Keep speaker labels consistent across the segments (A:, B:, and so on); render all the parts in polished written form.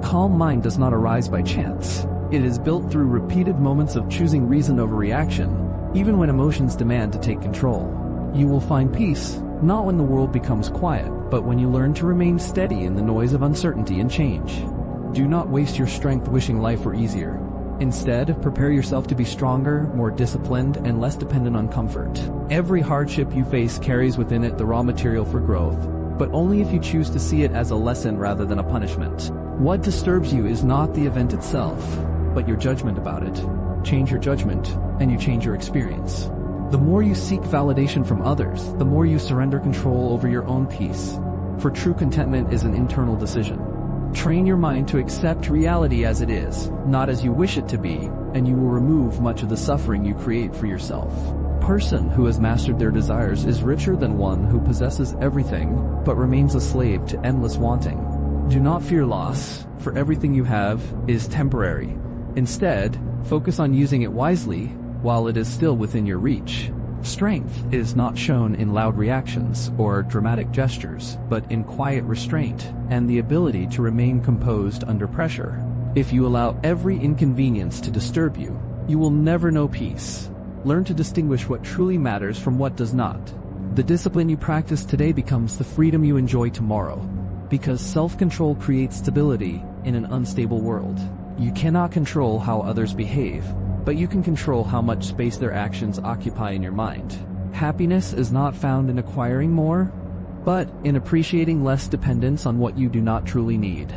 A: calm mind does not arise by chance. It is built through repeated moments of choosing reason over reaction, even when emotions demand to take control. You will find peace, not when the world becomes quiet, but when you learn to remain steady in the noise of uncertainty and change. Do not waste your strength wishing life were easier. Instead, prepare yourself to be stronger, more disciplined, and less dependent on comfort. Every hardship you face carries within it the raw material for growth, but only if you choose to see it as a lesson rather than a punishment. What disturbs you is not the event itself, but your judgment about it. Change your judgment, and you change your experience. The more you seek validation from others, the more you surrender control over your own peace. For true contentment is an internal decision. Train your mind to accept reality as it is, not as you wish it to be, and you will remove much of the suffering you create for yourself. A person who has mastered their desires is richer than one who possesses everything, but remains a slave to endless wanting. Do not fear loss, for everything you have is temporary. Instead, focus on using it wisely while it is still within your reach. Strength is not shown in loud reactions or dramatic gestures, but in quiet restraint and the ability to remain composed under pressure. If you allow every inconvenience to disturb you, you will never know peace. Learn to distinguish what truly matters from what does not. The discipline you practice today becomes the freedom you enjoy tomorrow, because self-control creates stability in an unstable world. You cannot control how others behave, but you can control how much space their actions occupy in your mind. Happiness is not found in acquiring more, but in appreciating less dependence on what you do not truly need.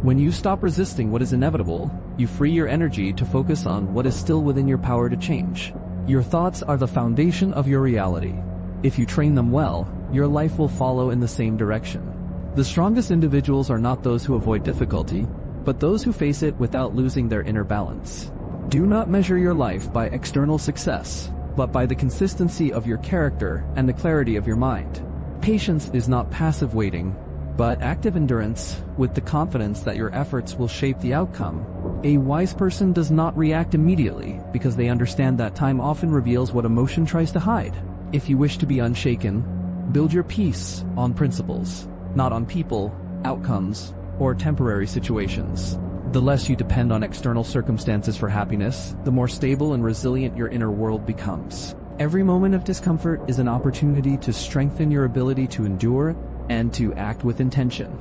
A: When you stop resisting what is inevitable, you free your energy to focus on what is still within your power to change. Your thoughts are the foundation of your reality. If you train them well, your life will follow in the same direction. The strongest individuals are not those who avoid difficulty, but those who face it without losing their inner balance. Do not measure your life by external success, but by the consistency of your character and the clarity of your mind. Patience is not passive waiting, but active endurance, with the confidence that your efforts will shape the outcome. A wise person does not react immediately, because they understand that time often reveals what emotion tries to hide. If you wish to be unshaken, build your peace on principles, not on people, outcomes, or temporary situations. The less you depend on external circumstances for happiness, the more stable and resilient your inner world becomes. Every moment of discomfort is an opportunity to strengthen your ability to endure and to act with intention.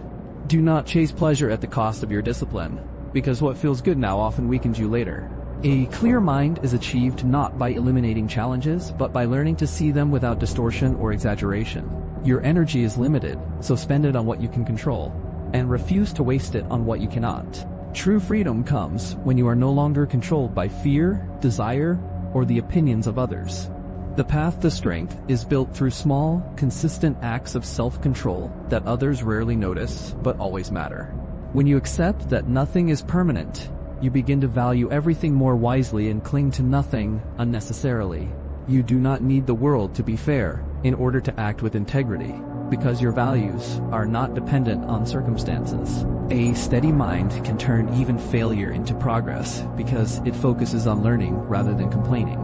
A: Do not chase pleasure at the cost of your discipline, because what feels good now often weakens you later. A clear mind is achieved not by eliminating challenges, but by learning to see them without distortion or exaggeration. Your energy is limited, so spend it on what you can control, and refuse to waste it on what you cannot. True freedom comes when you are no longer controlled by fear, desire, or the opinions of others. The path to strength is built through small, consistent acts of self-control that others rarely notice but always matter. When you accept that nothing is permanent, you begin to value everything more wisely and cling to nothing unnecessarily. You do not need the world to be fair in order to act with integrity, because your values are not dependent on circumstances. A steady mind can turn even failure into progress because it focuses on learning rather than complaining.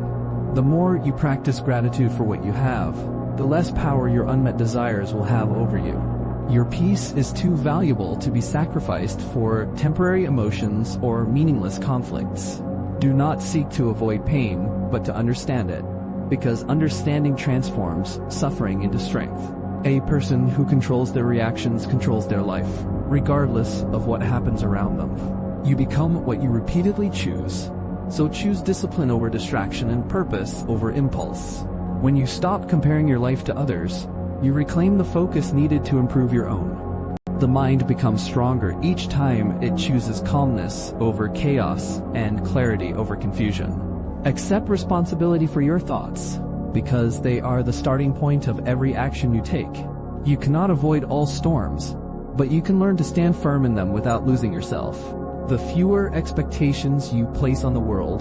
A: The more you practice gratitude for what you have, the less power your unmet desires will have over you. Your peace is too valuable to be sacrificed for temporary emotions or meaningless conflicts. Do not seek to avoid pain, but to understand it, because understanding transforms suffering into strength. A person who controls their reactions controls their life, regardless of what happens around them. You become what you repeatedly choose, so choose discipline over distraction and purpose over impulse. When you stop comparing your life to others, you reclaim the focus needed to improve your own. The mind becomes stronger each time it chooses calmness over chaos and clarity over confusion. Accept responsibility for your thoughts, because they are the starting point of every action you take. You cannot avoid all storms, but you can learn to stand firm in them without losing yourself. The fewer expectations you place on the world,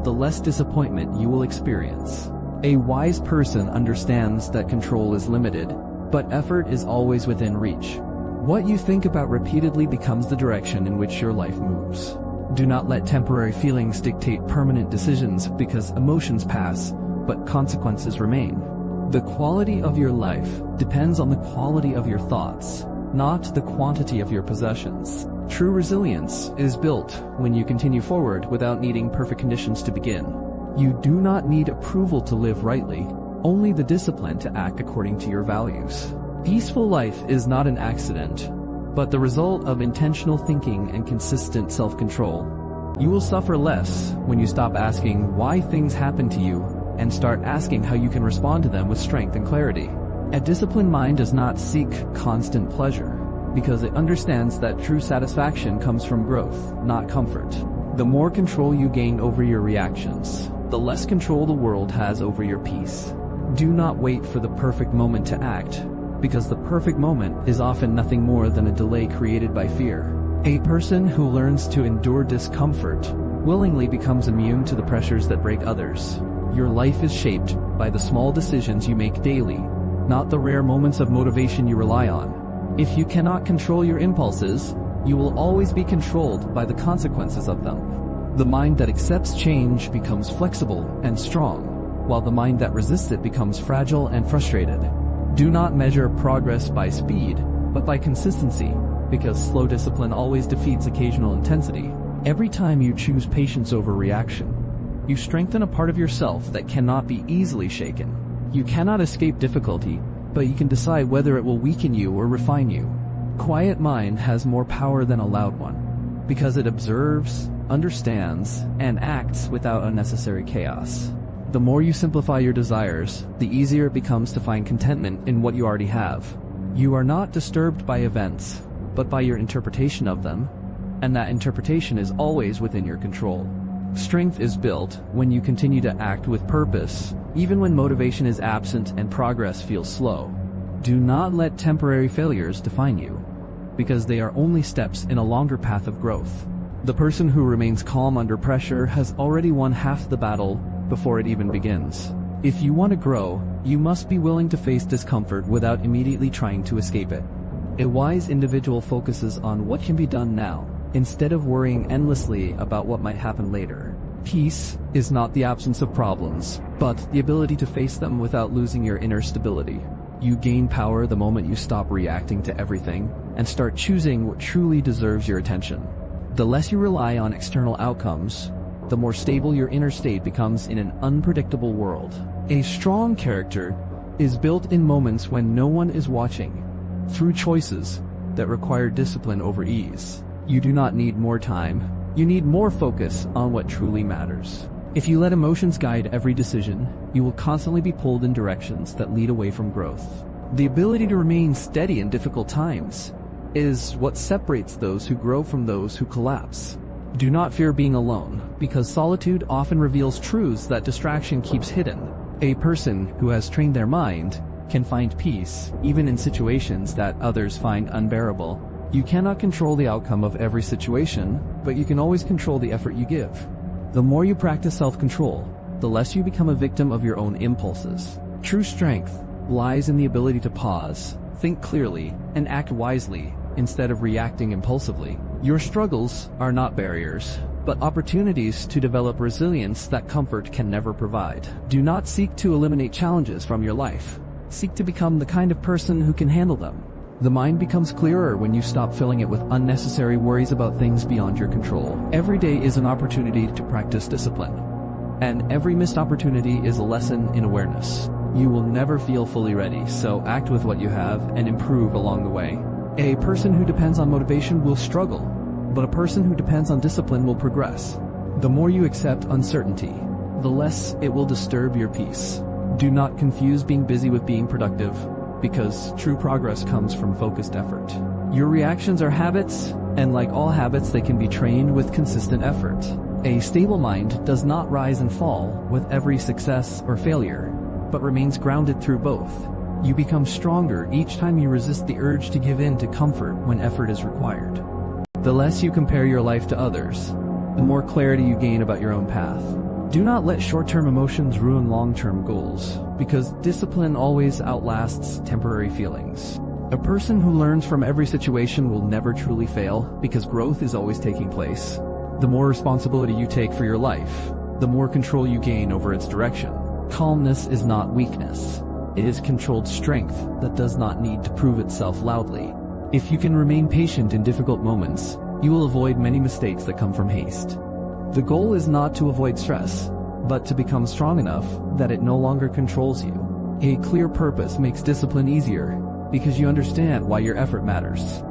A: the less disappointment you will experience. A wise person understands that control is limited, but effort is always within reach. What you think about repeatedly becomes the direction in which your life moves. Do not let temporary feelings dictate permanent decisions, because emotions pass, but consequences remain. The quality of your life depends on the quality of your thoughts, not the quantity of your possessions. True resilience is built when you continue forward without needing perfect conditions to begin. You do not need approval to live rightly, only the discipline to act according to your values. Peaceful life is not an accident, but the result of intentional thinking and consistent self-control. You will suffer less when you stop asking why things happen to you and start asking how you can respond to them with strength and clarity. A disciplined mind does not seek constant pleasure, because it understands that true satisfaction comes from growth, not comfort. The more control you gain over your reactions, the less control the world has over your peace. Do not wait for the perfect moment to act, because the perfect moment is often nothing more than a delay created by fear. A person who learns to endure discomfort willingly becomes immune to the pressures that break others. Your life is shaped by the small decisions you make daily, not the rare moments of motivation you rely on. If you cannot control your impulses, you will always be controlled by the consequences of them. The mind that accepts change becomes flexible and strong, while the mind that resists it becomes fragile and frustrated. Do not measure progress by speed, but by consistency, because slow discipline always defeats occasional intensity. Every time you choose patience over reaction, you strengthen a part of yourself that cannot be easily shaken. You cannot escape difficulty, but you can decide whether it will weaken you or refine you. Quiet mind has more power than a loud one, because it observes, understands, and acts without unnecessary chaos. The more you simplify your desires, the easier it becomes to find contentment in what you already have. You are not disturbed by events, but by your interpretation of them, and that interpretation is always within your control. Strength is built when you continue to act with purpose, even when motivation is absent and progress feels slow. Do not let temporary failures define you, because they are only steps in a longer path of growth. The person who remains calm under pressure has already won half the battle before it even begins. If you want to grow, you must be willing to face discomfort without immediately trying to escape it. A wise individual focuses on what can be done now, instead of worrying endlessly about what might happen later. Peace is not the absence of problems, but the ability to face them without losing your inner stability. You gain power the moment you stop reacting to everything and start choosing what truly deserves your attention. The less you rely on external outcomes, the more stable your inner state becomes in an unpredictable world. A strong character is built in moments when no one is watching, through choices that require discipline over ease. You do not need more time, you need more focus on what truly matters. If you let emotions guide every decision, you will constantly be pulled in directions that lead away from growth. The ability to remain steady in difficult times is what separates those who grow from those who collapse. Do not fear being alone, because solitude often reveals truths that distraction keeps hidden. A person who has trained their mind can find peace even in situations that others find unbearable. You cannot control the outcome of every situation, but you can always control the effort you give. The more you practice self-control, the less you become a victim of your own impulses. True strength lies in the ability to pause, think clearly, and act wisely instead of reacting impulsively. Your struggles are not barriers, but opportunities to develop resilience that comfort can never provide. Do not seek to eliminate challenges from your life. Seek to become the kind of person who can handle them. The mind becomes clearer when you stop filling it with unnecessary worries about things beyond your control. Every day is an opportunity to practice discipline, and every missed opportunity is a lesson in awareness. You will never feel fully ready, so act with what you have and improve along the way. A person who depends on motivation will struggle, but a person who depends on discipline will progress. The more you accept uncertainty, the less it will disturb your peace. Do not confuse being busy with being productive, because true progress comes from focused effort. Your reactions are habits, and like all habits, they can be trained with consistent effort. A stable mind does not rise and fall with every success or failure, but remains grounded through both. You become stronger each time you resist the urge to give in to comfort when effort is required. The less you compare your life to others, the more clarity you gain about your own path. Do not let short-term emotions ruin long-term goals, because discipline always outlasts temporary feelings. A person who learns from every situation will never truly fail, because growth is always taking place. The more responsibility you take for your life, the more control you gain over its direction. Calmness is not weakness. It is controlled strength that does not need to prove itself loudly. If you can remain patient in difficult moments, You will avoid many mistakes that come from haste. The goal is not to avoid stress, but to become strong enough that it no longer controls you. A clear purpose makes discipline easier because you understand why your effort matters.